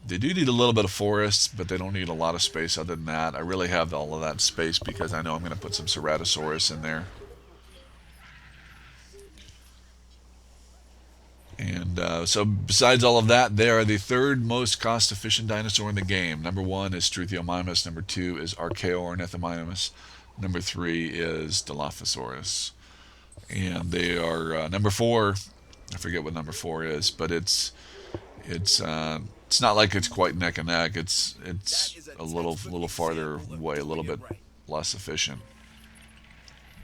A: they do need a little bit of forest, but they don't need a lot of space other than that. I really have all of that space because I know I'm going to put some Ceratosaurus in there. And so besides all of that, they are the third most cost-efficient dinosaur in the game. Number 1 is Struthiomimus. Number 2 is Archaeornithomimus. Number 3 is Dilophosaurus. And they are number 4. I forget what number 4 is, but it's not like it's quite neck and neck. It's
C: That is
A: a little
C: textbook
A: farther
C: example of
A: away, a little
C: doing
A: bit
C: it right.
A: less efficient.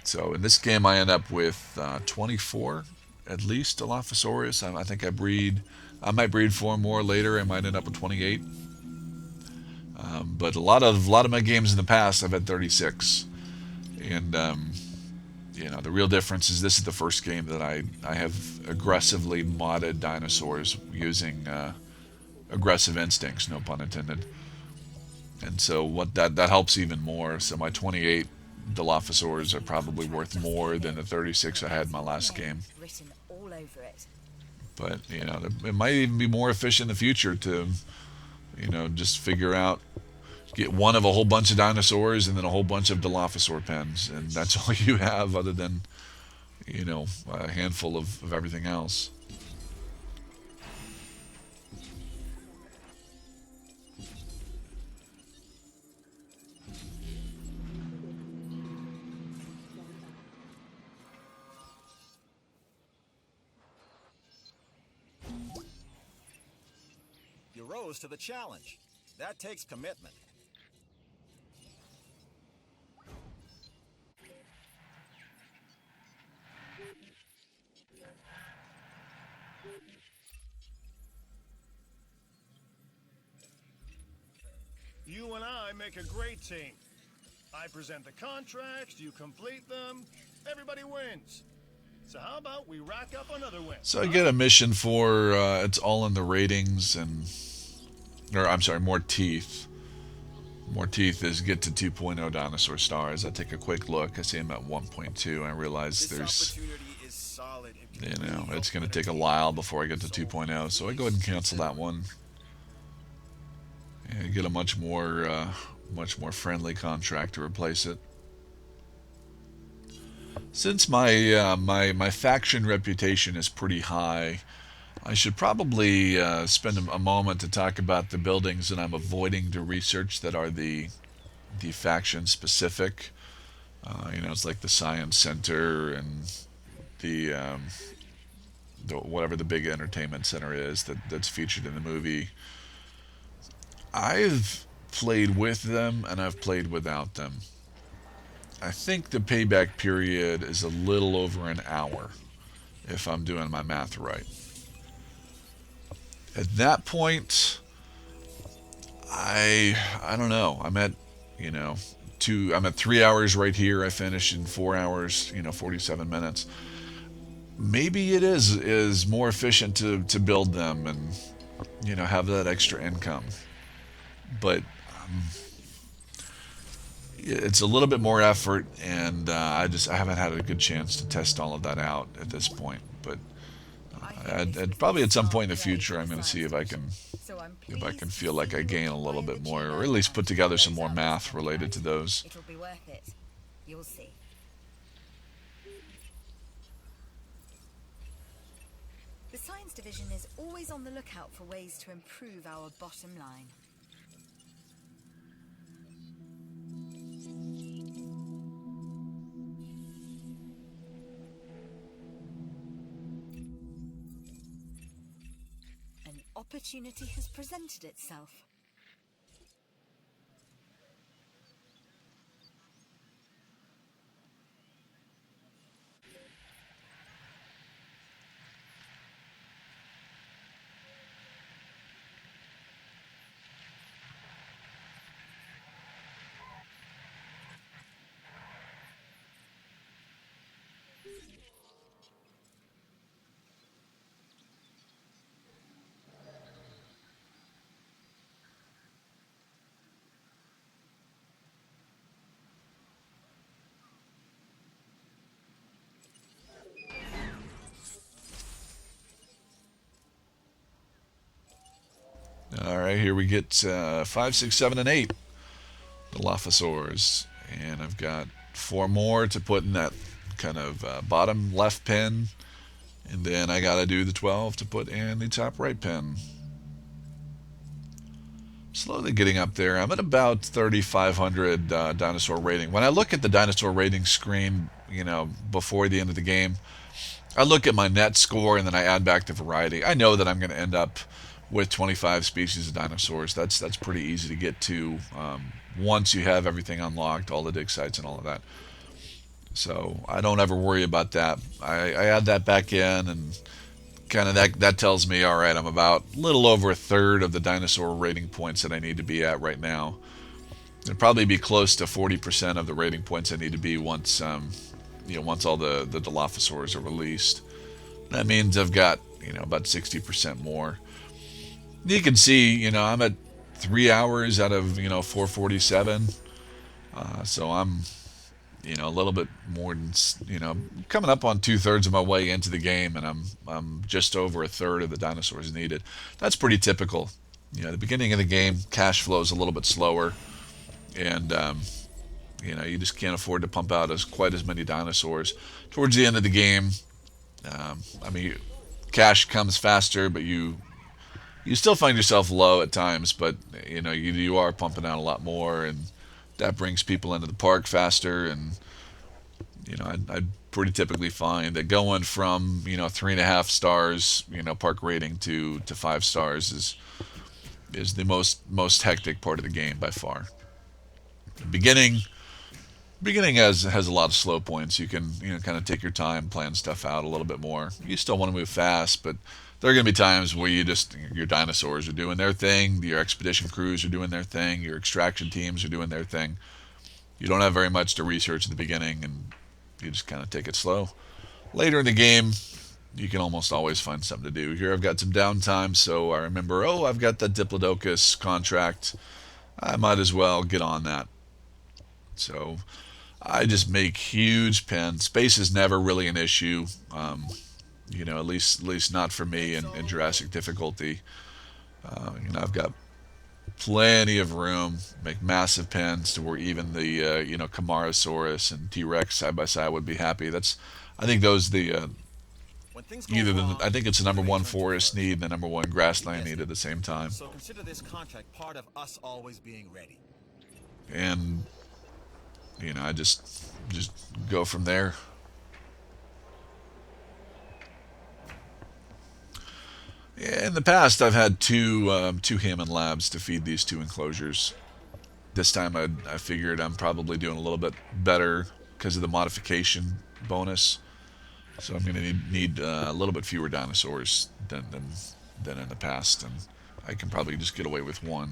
A: So in this game, I end up with 24 at least Dilophosaurus. I think I might breed 4 more later. I might end up with 28. But a lot of my games in the past, I've had 36. And the real difference is this is the first game that I have aggressively modded dinosaurs using aggressive instincts, no pun intended. And so what that helps even more. So my 28 Dilophosaurs are probably worth more than the 36 I had in my last game.
E: Written all over it.
A: But it might even be more efficient in the future to just figure out, get one of a whole bunch of dinosaurs and then a whole bunch of Dilophosaur pens, and that's all you have other than a handful of everything else.
C: You rose to the challenge. That takes commitment.
F: You and I make a great team. I present the contracts, you complete them, everybody wins. So how about we rack up another win?
A: So I get a mission for it's all in the ratings, or I'm sorry, more teeth. More teeth is get to 2.0 dinosaur stars. I take a quick look. I see I'm at 1.2, and I realize
C: This
A: there's
C: opportunity is solid. It can really
A: it's
C: help
A: going to
C: with
A: take a
C: team.
A: while before I get to 2.0. So I go ahead and cancel that one and get a much more much more friendly contract to replace it. Since my faction reputation is pretty high, I should probably spend a moment to talk about the buildings that I'm avoiding to research that are the faction specific. It's like the Science Center and the, whatever the big entertainment center is that's featured in the movie. I've played with them and I've played without them. I think the payback period is a little over an hour if I'm doing my math right. At that point, I don't know. You know, I'm at 3 hours right here. I finished in 4 hours, 47 minutes. Maybe it is more efficient to build them and have that extra income. But it's a little bit more effort, and I haven't had a good chance to test all of that out at this point. But probably at some point in the future, I'm going to see if I can feel like I gain a little bit more, or at least put together some more math related to those.
E: It'll be worth it. You'll see. The Science Division is always on the lookout for ways to improve our bottom line. An opportunity has presented itself.
A: All right, here we get 5, 6, 7, and 8. The Dilophosaurs. And I've got 4 more to put in that kind of bottom left pin. And then I got to do the 12 to put in the top right pin. Slowly getting up there. I'm at about 3,500 dinosaur rating. When I look at the dinosaur rating screen, before the end of the game, I look at my net score and then I add back the variety. I know that I'm going to end up with 25 species of dinosaurs. That's pretty easy to get to once you have everything unlocked, all the dig sites and all of that. So I don't ever worry about that. I add that back in, and kind of that tells me, all right, I'm about a little over a third of the dinosaur rating points that I need to be at right now. It'll probably be close to 40% of the rating points I need to be once once all the Dilophosaurs are released. That means I've got about 60% more. You can see, I'm at 3 hours out of 447. So I'm a little bit more than coming up on 2/3 of my way into the game, and I'm just over a third of the dinosaurs needed. That's pretty typical. The beginning of the game, cash flow is a little bit slower, and you just can't afford to pump out quite as many dinosaurs. Towards the end of the game, cash comes faster, but you still find yourself low at times, but you are pumping out a lot more, and that brings people into the park faster. And I pretty typically find that going from 3.5 stars park rating to 5 stars is the most hectic part of the game by far. The beginning has a lot of slow points. You can kind of take your time, plan stuff out a little bit more. You still want to move fast, but there are going to be times where your dinosaurs are doing their thing, your expedition crews are doing their thing, your extraction teams are doing their thing. You don't have very much to research at the beginning, and you just kind of take it slow. Later in the game, you can almost always find something to do. Here I've got some downtime, so I remember, I've got the Diplodocus contract. I might as well get on that. So I just make huge pens. Space is never really an issue. At least not for me in Jurassic difficulty. I've got plenty of room, make massive pens to where even the Camarasaurus and T-Rex side by side would be happy. I think those the
C: When things go
A: either
C: wrong,
A: I think it's the
C: who do
A: number
C: they
A: one
C: turn to
A: forest
C: first?
A: need and the number one
C: You
A: grassland
C: guessed
A: need
C: it.
A: at the same time,
C: So consider this contract part of us always being ready.
A: and I just go from there. In the past, I've had two Hammond labs to feed these two enclosures. This time, I figured I'm probably doing a little bit better because of the modification bonus. So I'm going to need a little bit fewer dinosaurs than in the past, and I can probably just get away with one.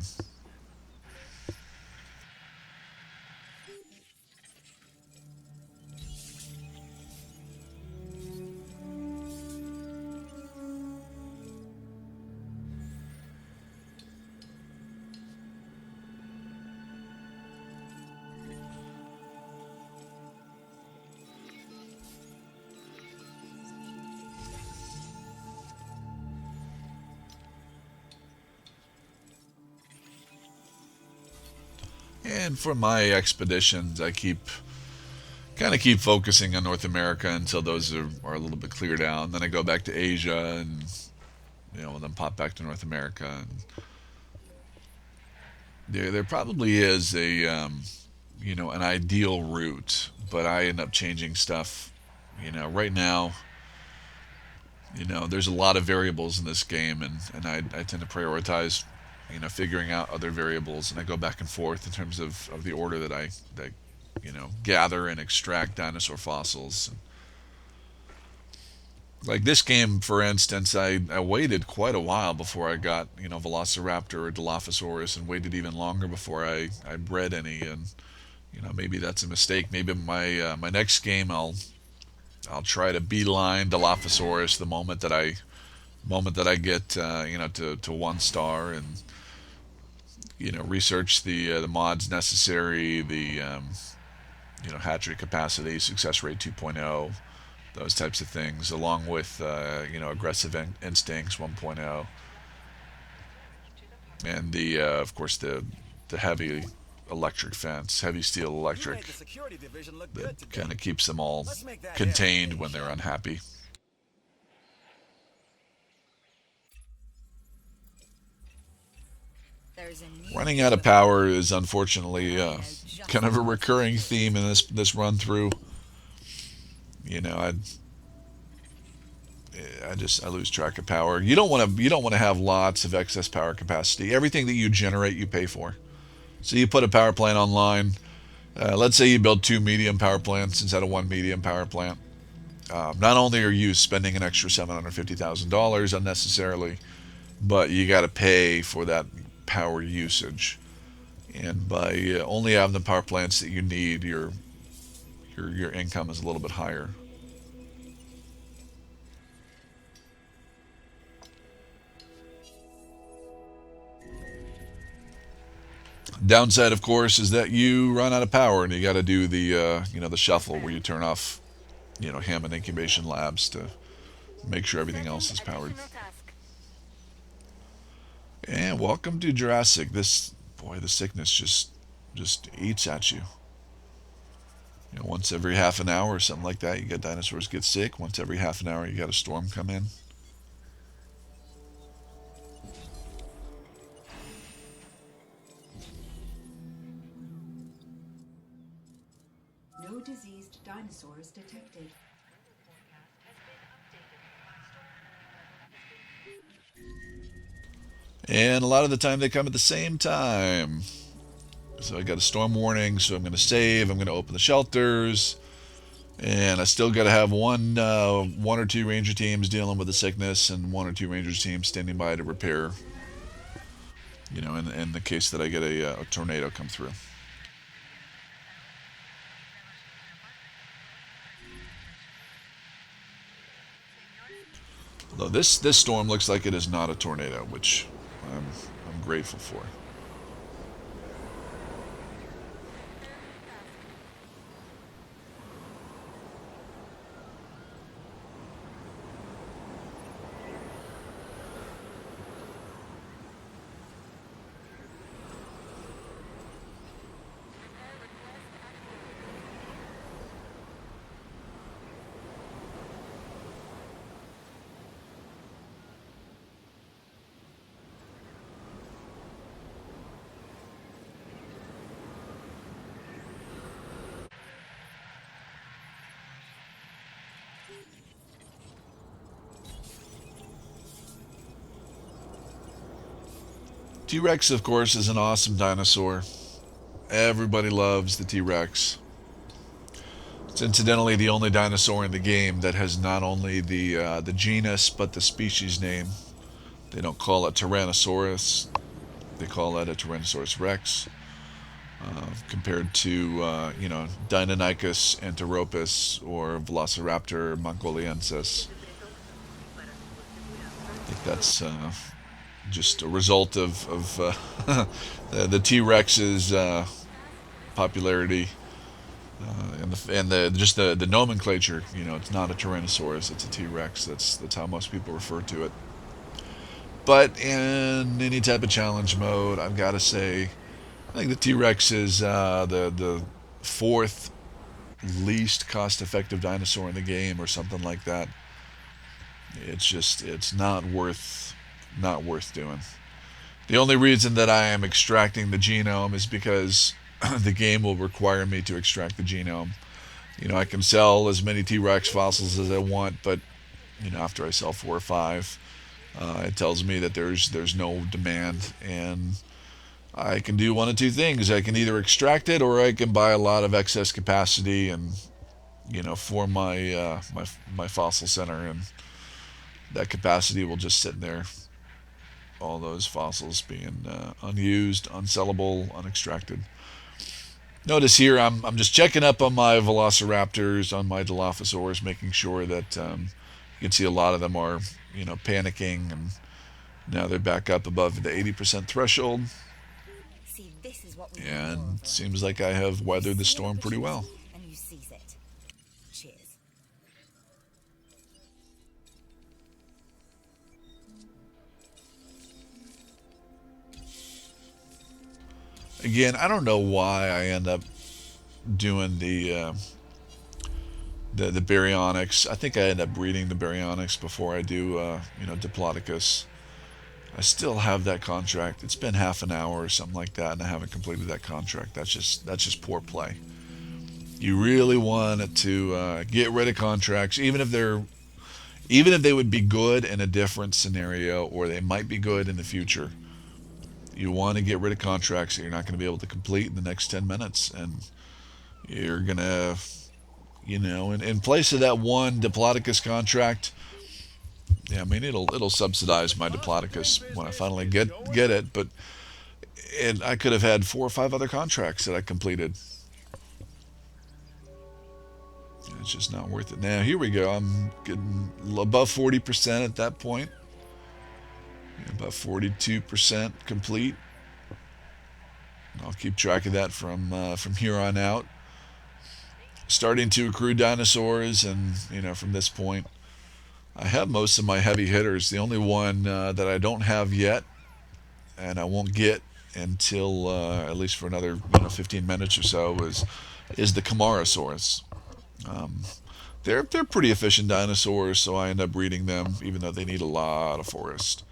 A: And for my expeditions, I keep focusing on North America until those are a little bit cleared out. Then I go back to Asia and then pop back to North America. And there probably is a an ideal route, but I end up changing stuff. Right now, there's a lot of variables in this game, and I tend to prioritize figuring out other variables, and I go back and forth in terms of the order that gather and extract dinosaur fossils. Like this game, for instance, I waited quite a while before I got Velociraptor or Dilophosaurus, and waited even longer before I bred any. And maybe that's a mistake. Maybe my next game I'll try to beeline Dilophosaurus the moment that I get to 1 star, and research the mods necessary, the hatchery capacity, success rate 2.0, those types of things, along with aggressive instincts 1.0, and the of course the heavy electric fence, heavy steel
C: You
A: electric,
C: made the security division look
A: that
C: good today.
A: kind of keeps them all
C: Let's make that
A: contained
C: happen,
A: when they're
C: shall we?
A: unhappy.
E: There's a new
A: Running out of
E: deal
A: power is unfortunately
E: I know just
A: kind of a
E: what to
A: recurring
E: do.
A: theme in this run through. I lose track of power. You don't want to have lots of excess power capacity. Everything that you generate, you pay for. So you put a power plant online. Let's say you build 2 medium power plants instead of 1 medium power plant. Not only are you spending an extra $750,000 unnecessarily, but you got to pay for that power usage. And by only having the power plants that you need, your income is a little bit higher. Downside, of course, is that you run out of power, and you got to do the shuffle where you turn off Hammond incubation labs to make sure everything else is powered.
D: Additional task.
A: And welcome to Jurassic. The sickness just eats at you. Once every half an hour or something like that, you get dinosaurs get sick. Once every half an hour, you got a storm come in.
G: No diseased dinosaurs detected.
A: And a lot of the time, they come at the same time. So I got a storm warning, so I'm going to save. I'm going to open the shelters. And I still got to have one or two ranger teams dealing with the sickness, and one or two ranger teams standing by to repair. In the case that I get a tornado come through. Though this storm looks like it is not a tornado, which I'm grateful for. T-Rex, of course, is an awesome dinosaur. Everybody loves the T-Rex. It's incidentally the only dinosaur in the game that has not only the genus but the species name. They don't call it Tyrannosaurus. They call it a Tyrannosaurus Rex. Compared to Deinonychus anteropus or Velociraptor mongoliensis. I think that's just a result of the T-Rex's popularity and just the nomenclature. You know, it's not a Tyrannosaurus; it's a T-Rex. That's how most people refer to it. But in any type of challenge mode, I've got to say, I think the T-Rex is the fourth least cost-effective dinosaur in the game, or something like that. It's not worth doing. The only reason that I am extracting the genome is because the game will require me to extract the genome. You know, I can sell as many T-Rex fossils as I want, but after I sell 4 or 5, it tells me that there's no demand, and I can do one of two things. I can either extract it, or I can buy a lot of excess capacity and for my fossil center, and that capacity will just sit there. All those fossils being unused, unsellable, unextracted. Notice here I'm just checking up on my velociraptors, on my dilophosaurs, making sure that you can see a lot of them are panicking, and now they're back up above the 80% threshold.
E: See, this is what we
A: And seems like I have weathered the storm pretty well.
E: And you seize it. Cheers.
A: Again, I don't know why I end up doing the baryonyx. I think I end up breeding the baryonyx before I do Diplodocus. I still have that contract. It's been half an hour or something like that, and I haven't completed that contract. That's just poor play. You really want to get rid of contracts, even if they would be good in a different scenario, or they might be good in the future. You want to get rid of contracts that you're not going to be able to complete in the next 10 minutes, and you're gonna, in place of that one Diplodocus contract. Yeah, I mean it'll subsidize my Diplodocus when I finally get it, but I could have had 4 or 5 other contracts that I completed. It's just not worth it. Now here we go. I'm getting above 40% at that point. About 42% complete. I'll keep track of that from here on out. Starting to accrue dinosaurs, and from this point, I have most of my heavy hitters. The only one that I don't have yet, and I won't get until at least for another 15 minutes or so, is the Camarasaurus. They're pretty efficient dinosaurs, so I end up breeding them, even though they need a lot of forest.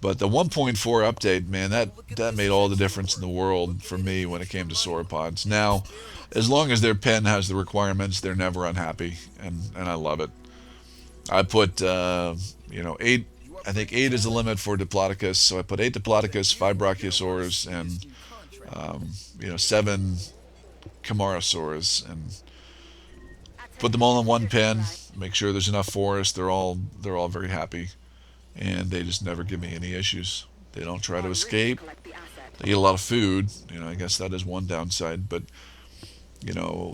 A: But the 1.4 update, man, that made all the difference in the world for me when it came to sauropods. Now, as long as their pen has the requirements, they're never unhappy, and I love it. I put 8. I think 8 is the limit for Diplodocus, so I put 8 Diplodocus, 5 Brachiosaurs, and 7 Camarasaurs, and put them all in one pen. Make sure there's enough forest. They're all very happy, and they just never give me any issues. They don't try to escape. They eat a lot of food. I guess that is one downside, but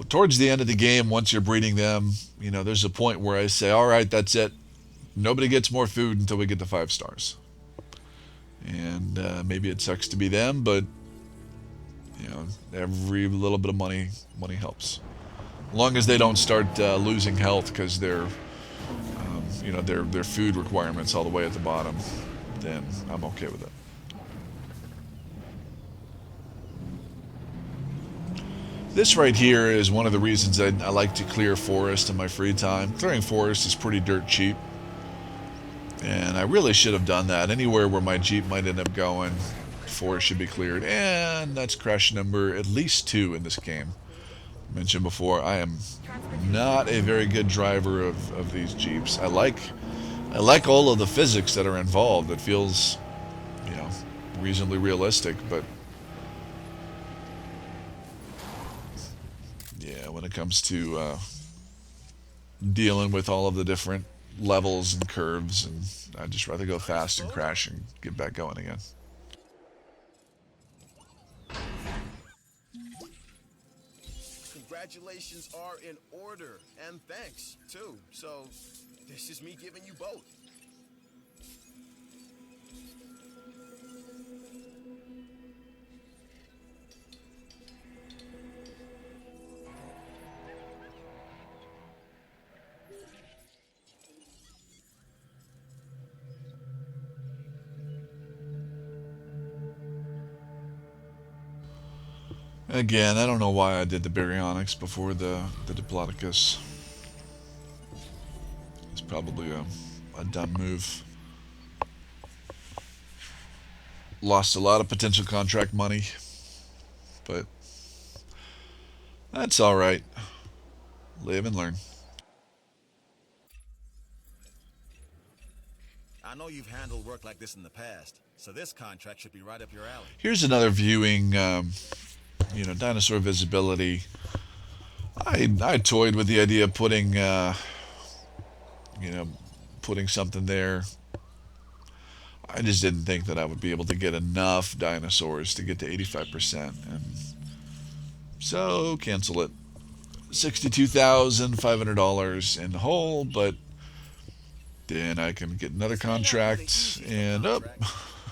A: towards the end of the game, once you're breeding them, there's a point where I say, all right, that's it. Nobody gets more food until we get to 5 stars. And maybe it sucks to be them, but every little bit of money helps. As long as they don't start losing health because their food requirements all the way at the bottom, then I'm okay with it. This right here is one of the reasons I like to clear forest in my free time. Clearing forest is pretty dirt cheap, and I really should have done that. Anywhere where my Jeep might end up going, forest should be cleared, and that's crash number at least 2 in this game. I mentioned before, I am not a very good driver of these Jeeps. I like all of the physics that are involved. It feels, reasonably realistic, but yeah, when it comes to dealing with all of the different levels and curves, and I'd just rather go fast and crash and get back going again.
C: Congratulations are in order, and thanks, too. So, this is me giving you both.
A: Again, I don't know why I did the baryonyx before the diplodocus. It's probably a dumb move. Lost a lot of potential contract money, but that's all right. Live and learn.
C: I know you've handled work like this in the past, so this contract should be right up your alley.
A: Here's another viewing, dinosaur visibility. I toyed with the idea of putting, putting something there. I just didn't think that I would be able to get enough dinosaurs to get to 85%, and so cancel it. $62,500 in the hole, but then I can get another contract and up.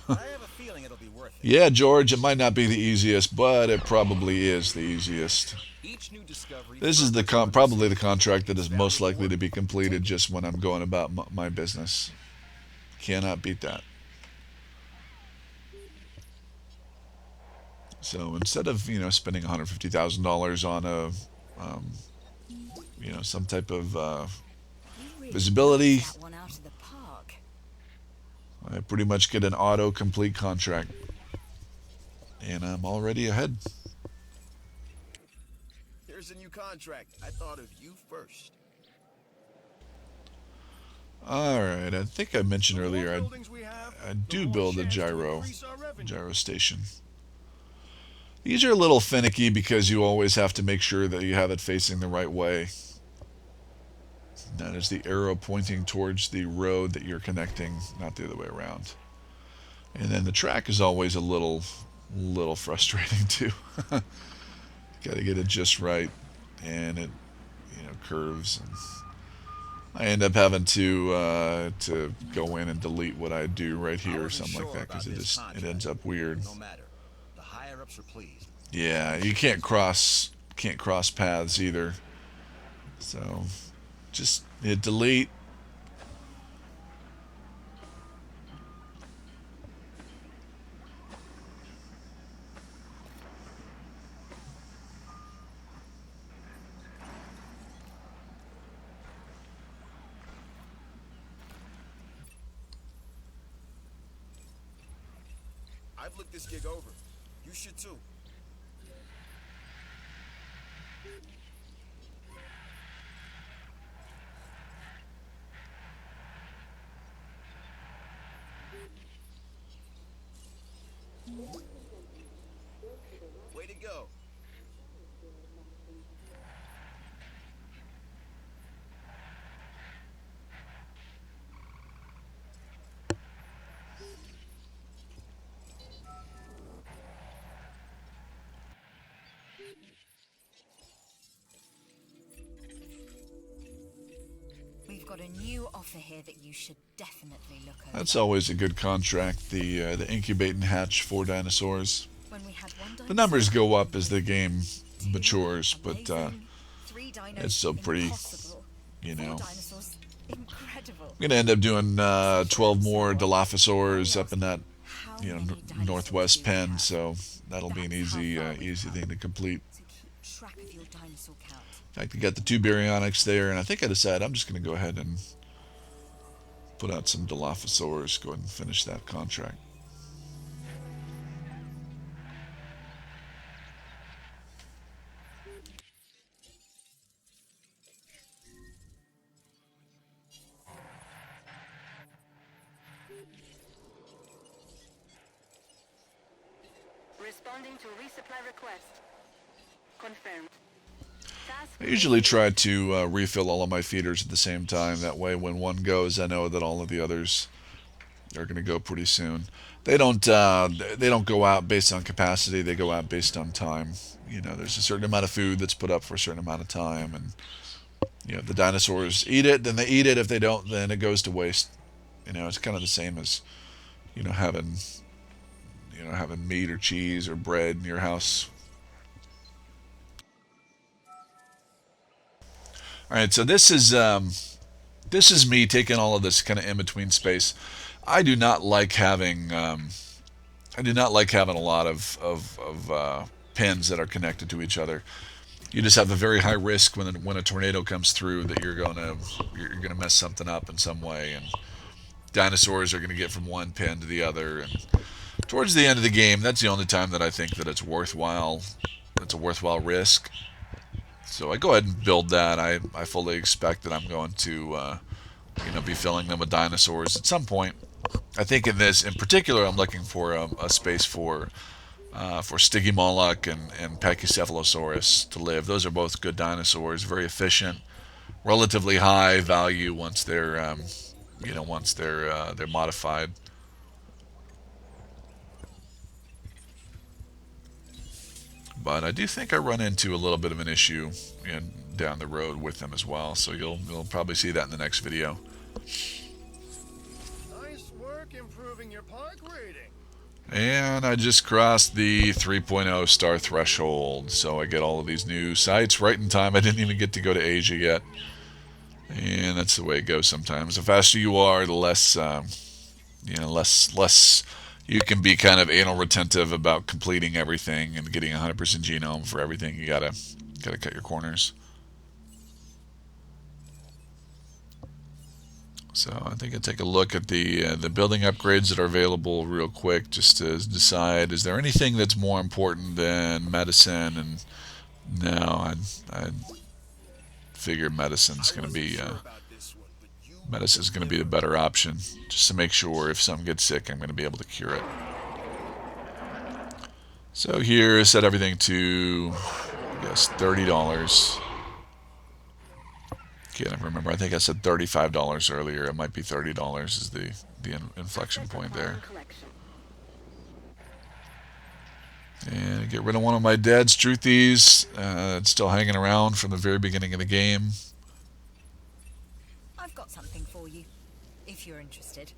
C: I have a feeling it'll be worth it.
A: Yeah, George, it might not be the easiest, but it probably is the easiest.
B: Each new discovery.
A: This is probably the contract that is most likely to be completed just when I'm going about my business. Cannot beat that. So instead of spending $150,000 on a some type of visibility,
E: That one out of the park.
A: I pretty much get an auto-complete contract. And I'm already ahead.
C: Here's a new contract. I thought of you first.
A: Alright, I think I mentioned
F: The more
A: earlier
F: buildings we have,
A: I
F: the
A: do
F: more
A: build a
F: chance to
A: gyro
F: increase our revenue.
A: station. These are a little finicky because you always have to make sure that you have it facing the right way. That is the arrow pointing towards the road that you're connecting, not the other way around. And then the track is always a little frustrating too. Got to get it just right, and it curves, and I end up having to go in and delete what I do right here or something like that because it ends up weird.
C: No matter. The higher ups are pleased.
A: Yeah, you can't cross paths either. So just hit delete.
C: I've looked this gig over. You should too. Way to go.
E: We've got a new offer here that you should definitely look over.
A: That's always a good contract. The incubate and hatch 4 dinosaurs.
E: When we had one
A: The numbers go up as the game matures, but
E: amazing, 3 dinos,
A: it's still pretty,
E: impossible. 4 dinosaurs, incredible.
A: I'm gonna end up doing 12 more Dilophosaurs up in that
E: How many dinosaurs
A: northwest
E: do you
A: pen,
E: have?
A: so that'll be an
E: That's how
A: easy
E: far we've
A: easy
E: come.
A: thing to complete.
E: To keep track of your dinosaur count.
A: In fact, I got the 2 baryonyx there, and I think I decided I'm just gonna go ahead and put out some Dilophosaurs, go ahead and finish that contract.
D: Responding to resupply request. Confirmed.
A: I usually try to refill all of my feeders at the same time. That way, when one goes, I know that all of the others are going to go pretty soon. They don't go out based on capacity. They go out based on time. You know, there's a certain amount of food that's put up for a certain amount of time, and you know, if the dinosaurs eat it, then they eat it. If they don't, then it goes to waste. You know, it's kind of the same as having meat or cheese or bread in your house. All right, so this is me taking all of this kind of in between space. I do not like having a lot of pins that are connected to each other. You just have a very high risk when a tornado comes through that you're gonna mess something up in some way, and dinosaurs are gonna get from one pin to the other. And towards the end of the game, that's the only time that I think that it's worthwhile. It's a worthwhile risk. So I go ahead and build that. I fully expect that I'm going to be filling them with dinosaurs at some point. I think in particular, I'm looking for a space for Stygimoloch and Pachycephalosaurus to live. Those are both good dinosaurs, very efficient, relatively high value once they're they're modified. But I do think I run into a little bit of an issue down the road with them as well. So you'll probably see that in the next video.
F: Nice work improving your park rating.
A: And I just crossed the 3.0 star threshold, so I get all of these new sites right in time. I didn't even get to go to Asia yet, and that's the way it goes sometimes. The faster you are, the less less you can be kind of anal retentive about completing everything and getting 100% genome for everything. You gotta cut your corners. So I think I'll take a look at the building upgrades that are available real quick, just to decide, is there anything that's more important than medicine? And no, I figure medicine's going to be the better option, just to make sure if something gets sick, I'm going to be able to cure it. So here, set everything to, I guess, $30. Can't remember. I think I said $35 earlier. It might be $30 is the inflection point there. And get rid of one of my dead Struthies. It's still hanging around from the very beginning of the game.
E: I've got something for you, if you're interested.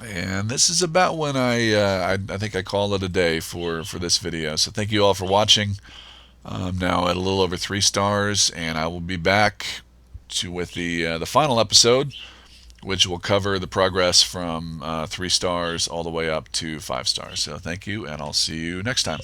A: And this is about when I think I call it a day for this video. So thank you all for watching. Now at a little over 3 stars, and I will be back with the final episode, which will cover the progress from 3 stars all the way up to 5 stars. So thank you, and I'll see you next time.